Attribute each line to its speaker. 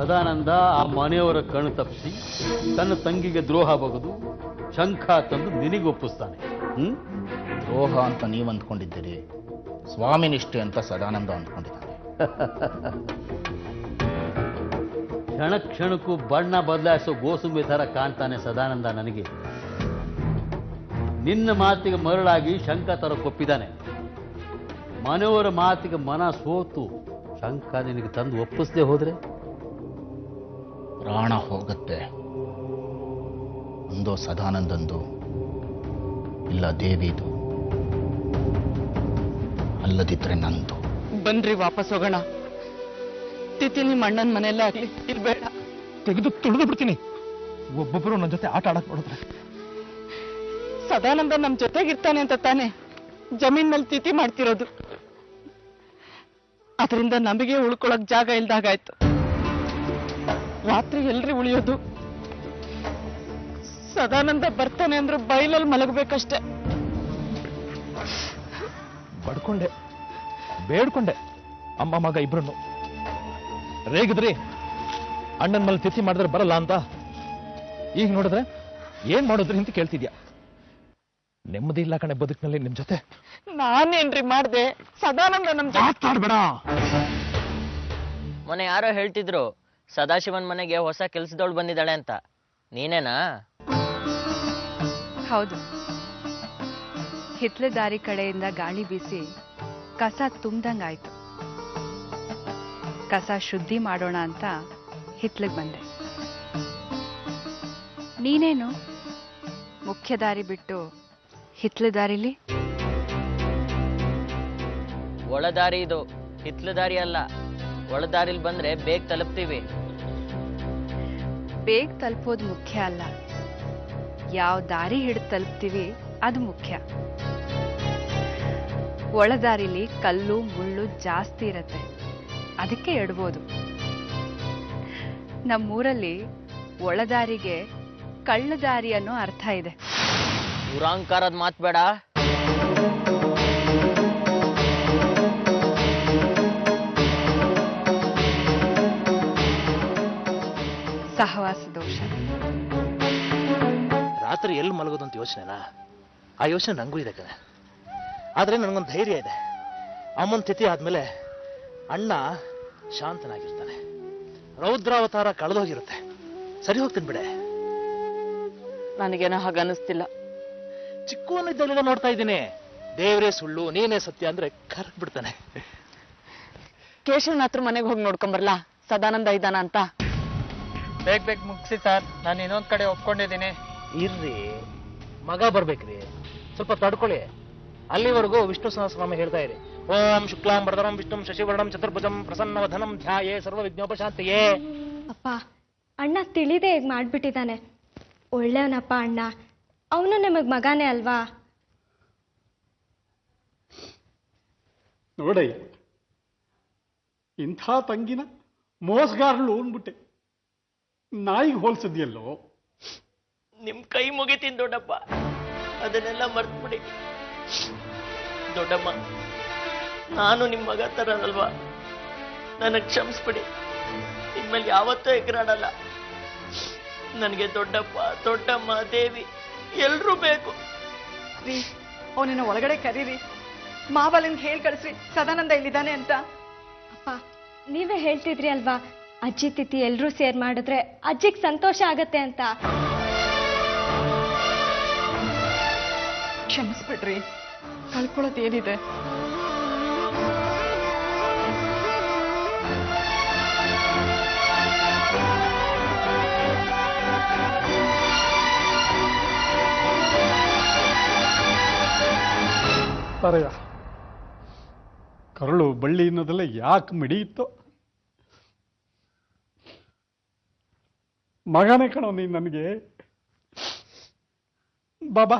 Speaker 1: ಸದಾನಂದ ಆ ಮನೆಯವರ ಕಣ್ಣು ತಪ್ಪಿಸಿ ತನ್ನ ತಂಗಿಗೆ ದ್ರೋಹ ಬಗೆದು ಶಂಖ ತಂದು ನಿನಗೊಪ್ಪಿಸ್ತಾನೆ.
Speaker 2: ದ್ರೋಹ ಅಂತ ನೀವು ಅಂದ್ಕೊಂಡಿದ್ದೀರಿ, ಸ್ವಾಮಿ ನಿಷ್ಠೆ ಅಂತ ಸದಾನಂದ ಅಂದ್ಕೊಂಡಿದ್ದಾನೆ.
Speaker 1: ಕ್ಷಣ ಕ್ಷಣಕ್ಕೂ ಬಣ್ಣ ಬದಲಾಯಿಸೋ ಗೋಸುಂಬಿ ಥರ ಕಾಣ್ತಾನೆ ಸದಾನಂದ ನನಗೆ. ನಿನ್ನ ಮಾತಿಗೆ ಮರಳಾಗಿ ಶಂಖ ತರ ಕೊಪ್ಪಿದ್ದಾನೆ. ಮನೆಯವರ ಮಾತಿಗೆ ಮನ ಸೋತು ಶಂಖ ನಿನಗೆ ತಂದು ಒಪ್ಪಿಸದೆ ಹೋದ್ರೆ
Speaker 2: ಪ್ರಾಣ ಹೋಗುತ್ತೆ. ಒಂದೋ ಸದಾನಂದಂದು, ಇಲ್ಲ ದೇವಿದು, ಅಲ್ಲದಿದ್ರೆ ನಂದು.
Speaker 3: ಬನ್ರಿ ವಾಪಸ್ ಹೋಗೋಣ. ತಿಥಿ ನಿಮ್ಮ ಅಣ್ಣನ ಮನೆಯಲ್ಲೇ ಆಗ್ಲಿ, ಇರ್ಬೇಡ.
Speaker 4: ತೆಗೆದು ತುಳಿದು ಬಿಡ್ತೀನಿ. ಒಬ್ಬೊಬ್ಬರು ನನ್ನ ಜೊತೆ ಆಟ ಆಡಕ್ ನೋಡಿದ್ರೆ.
Speaker 3: ಸದಾನಂದ ನಮ್ ಜೊತೆಗಿರ್ತಾನೆ ಅಂತ ತಾನೆ ಜಮೀನ್ ಮೇಲೆ ತಿಥಿ ಮಾಡ್ತಿರೋದು. ಅದರಿಂದ ನಮಗೆ ಉಳ್ಕೊಳಕ್ ಜಾಗ ಇಲ್ದಾಗಾಯ್ತು. ರಾತ್ರಿ ಎಲ್ರಿ ಉಳಿಯೋದು? ಸದಾನಂದ ಬರ್ತಾನೆ ಅಂದ್ರೆ ಬೈಲಲ್ಲಿ ಮಲಗಬೇಕಷ್ಟೆ.
Speaker 4: ಬಡ್ಕೊಂಡೆ, ಬೇಡ್ಕೊಂಡೆ ಅಮ್ಮ ಮಗ ಇಬ್ರನ್ನು. ರೇಗಿದ್ರಿ ಅಣ್ಣನ ಮೇಲೆ ತಿಥಿ ಮಾಡಿದ್ರೆ ಬರಲ್ಲ ಅಂತ. ಈಗ ನೋಡಿದ್ರೆ ಏನ್ ಮಾಡೋದ್ರಿ ಅಂತ ಕೇಳ್ತಿದ್ಯಾ. ನೆಮ್ಮದಿ ಇಲ್ಲ ಕಣೆ ಬದುಕಿನಲ್ಲಿ ನಿಮ್ ಜೊತೆ.
Speaker 3: ನಾನೇನ್ರಿ ಮಾಡ್ದೆ? ಸದಾನಂದ ನಮ್
Speaker 4: ಮಾತಾಡ್ಬೇಡ.
Speaker 5: ಮೊನ್ನೆ ಯಾರೋ ಹೇಳ್ತಿದ್ರು ಸದಾಶಿವನ್ ಮನೆಗೆ ಹೊಸ ಕೆಲ್ಸದವಳು ಬಂದಿದ್ದಾಳೆ ಅಂತ. ನೀನೇನಾ?
Speaker 6: ಹೌದು. ಹಿತ್ಲ ದಾರಿ ಕಡೆಯಿಂದ ಗಾಳಿ ಬೀಸಿ ಕಸ ತುಂಬ್ದಂಗಾಯ್ತು. ಕಸ ಶುದ್ಧಿ ಮಾಡೋಣ ಅಂತ ಹಿತ್ಲಿಗೆ ಬಂದೆ. ನೀನೇನು ಮುಖ್ಯ ದಾರಿ ಬಿಟ್ಟು ಹಿತ್ಲ ದಾರಿಲಿ?
Speaker 5: ಒಳದಾರಿ ಇದು, ಹಿತ್ಲ ದಾರಿ ಅಲ್ಲ. ಒಳದಾರಿಲಿ ಬಂದ್ರೆ ಬೇಗ ತಲುಪ್ತೀವಿ.
Speaker 6: ಬೇಗ ತಲುಪೋದು ಮುಖ್ಯ ಅಲ್ಲ, ಯಾವ ದಾರಿ ಹಿಡಿದು ತಲುಪ್ತೀವಿ ಅದು ಮುಖ್ಯ. ಒಳದಾರಿಲಿ ಕಲ್ಲು ಮುಳ್ಳು ಜಾಸ್ತಿ ಇರತ್ತೆ, ಅದಕ್ಕೆ ಎಡ್ಬೋದು. ನಮ್ಮೂರಲ್ಲಿ ಒಳದಾರಿಗೆ ಕಳ್ಳದಾರಿ ಅನ್ನೋ ಅರ್ಥ ಇದೆ.
Speaker 5: ದುರಾಂಕಾರದ ಮಾತು ಬೇಡ.
Speaker 6: ಸಹವಾಸ ದೋಷ.
Speaker 4: ರಾತ್ರಿ ಎಲ್ಲಿ ಮಲಗೋದು ಅಂತ ಯೋಚನೆನಾ? ಆ ಯೋಚನೆ ನಂಗೂ ಇದೆ ಕಣೆ. ಆದ್ರೆ ನನಗೊಂದು ಧೈರ್ಯ ಇದೆ. ಅಮ್ಮನ ತಿಥಿ ಆದ್ಮೇಲೆ ಅಣ್ಣ ಶಾಂತನಾಗಿರ್ತಾನೆ. ರೌದ್ರಾವತಾರ ಕಳೆದೋಗಿರುತ್ತೆ. ಸರಿ ಹೋಗ್ತೀನಿ ಬಿಡೆ.
Speaker 3: ನನಗೇನೋ ಹಾಗನ್ನಿಸ್ತಿಲ್ಲ.
Speaker 4: ಚಿಕ್ಕವನಿದ್ದಾಗಲೇ ನೋಡ್ತಾ ಇದ್ದೀನಿ. ದೇವರೇ ಸುಳ್ಳು ನೀನೇ ಸತ್ಯ ಅಂದ್ರೆ ಕರಕ್ ಬಿಡ್ತಾನೆ.
Speaker 3: ಕೇಶವನ ಹತ್ರ ಮನೆಗೆ ಹೋಗಿ ನೋಡ್ಕೊಂಬರ್ಲಾ ಸದಾನಂದ ಇದ್ದಾನ ಅಂತ.
Speaker 7: ಬೇಗ ಮುಗಿಸಿ ಸರ್, ನಾನು ಇನ್ನೊಂದ್ ಕಡೆ ಒಪ್ಕೊಂಡಿದ್ದೀನಿ.
Speaker 4: ಇರ್ರಿ, ಮಗ ಬರ್ಬೇಕ್ರಿ, ಸ್ವಲ್ಪ ತಡ್ಕೊಳ್ಳಿ. ಅಲ್ಲಿವರೆಗೂ ವಿಷ್ಣು ಸಹಸ್ರನಾಮ ಹೇಳ್ತಾ ಇರಿ. ಓಂ ಶುಕ್ಲಾಂ ವರದರಂ ವಿಷ್ಣುಂ ಶಶಿವರ್ಣಂ ಚತುರ್ಭುಜಂ ಪ್ರಸನ್ನವಧನಂ ಧ್ಯಾಯೇ ಸರ್ವ ವಿಘ್ನೋಪಶಾಂತಯೇ.
Speaker 8: ಅಪ್ಪ, ಅಣ್ಣ ತಿಳಿದೇ ಹೇಗೆ ಮಾಡ್ಬಿಟ್ಟಿದ್ದಾನೆ. ಒಳ್ಳೆಯವನಪ್ಪ ಅಣ್ಣ. ಅವನು ನಮಗ್ ಮಗಾನೇ ಅಲ್ವಾ?
Speaker 9: ನೋಡಯ್ಯ, ಇಂಥ ತಂಗಿನ ಮೋಸಗಾರಳು ಅಂದ್ಬಿಟ್ಟೆ. ನಾಯಿಗೆ ಹೋಲ್ಸಿದ್ಯಲ್ಲೋ.
Speaker 5: ನಿಮ್ ಕೈ ಮುಗಿತೀನಿ ದೊಡ್ಡಪ್ಪ, ಅದನ್ನೆಲ್ಲ ಮರ್ತ್ಬಿಡಿ. ದೊಡ್ಡಮ್ಮ, ನಾನು ನಿಮ್ಮ ಮಗ ತರಲ್ವಾ, ನನಗೆ ಕ್ಷಮಿಸ್ಬಿಡಿ. ಇನ್ಮೇಲೆ ಯಾವತ್ತೂ ಎಗರಾಡಲ್ಲ. ನನಗೆ ದೊಡ್ಡಪ್ಪ, ದೊಡ್ಡಮ್ಮ, ದೇವಿ ಎಲ್ರೂ ಬೇಕು.
Speaker 3: ಅವನನ್ನ ಒಳಗಡೆ ಕರೀರಿ. ಮಾವಲಿಂಗ್ ಹೇಳ್ ಕಳಿಸ್ರಿ ಸದಾನಂದ ಇಲ್ಲಿದ್ದಾನೆ ಅಂತ.
Speaker 8: ಅಪ್ಪ, ನೀವೇ ಹೇಳ್ತಿದ್ರಿ ಅಲ್ವಾ, ಅಜ್ಜಿ ತಿಥಿ ಎಲ್ರೂ ಸೇರ್ ಮಾಡಿದ್ರೆ ಅಜ್ಜಿಗೆ ಸಂತೋಷ ಆಗತ್ತೆ ಅಂತ.
Speaker 3: ಕ್ಷಮಿಸ್ಬಿಡ್ರಿ, ಕಳ್ಕೊಳ್ಳೋದೇನಿದೆ?
Speaker 9: ತಾರಯ್ಯ, ಕರಳು ಬಳ್ಳಿ ಅನ್ನೋದೆಲ್ಲ ಯಾಕೆ ಮಿಡಿಯಿತ್ತೋ? ಮಗನೇ ಕಣೋ ನೀನು ನನಗೆ. ಬಾಬಾ